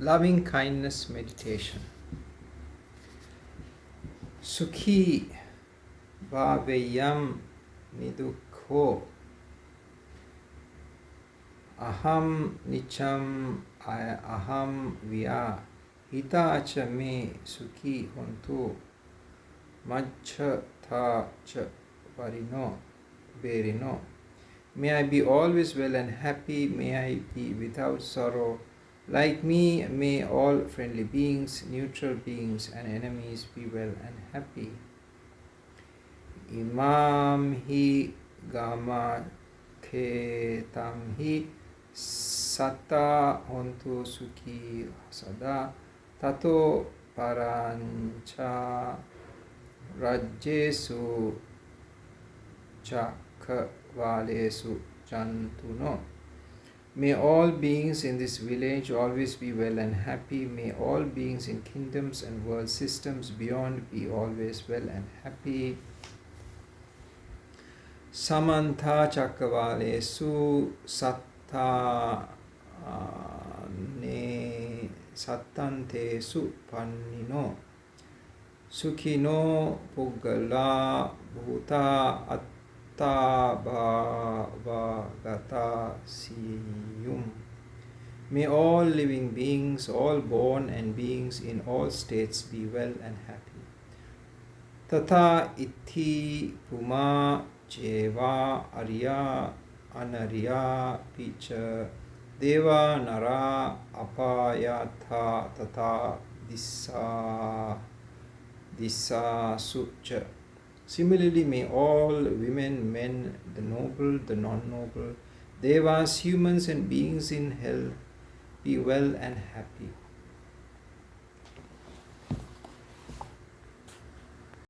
Loving kindness meditation. Sukhi bhaveyam nidukho aham nicham aham vya hita me sukhi hontu majcha tha cha varino berino. May I be always well and happy, may I be without sorrow. Like me, may all friendly beings, neutral beings, and enemies be well and happy. Imam hi gama tam hi satta hontu sukhi sada tato parancha rajyesu chakvalesu jantuno. May all beings in this village always be well and happy. May all beings in kingdoms and world systems beyond be always well and happy. Samantha chakavalesu satta ne sattantesu pannino sukhino puggala bhuta Bhavagata siyum. May all living beings, all born and beings in all states be well and happy. Tata ithi puma cheva arya anarya picha deva nara apayatha tata disa sucha. Similarly, may all women, men, the noble, the non-noble, devas, humans and beings in hell be well and happy.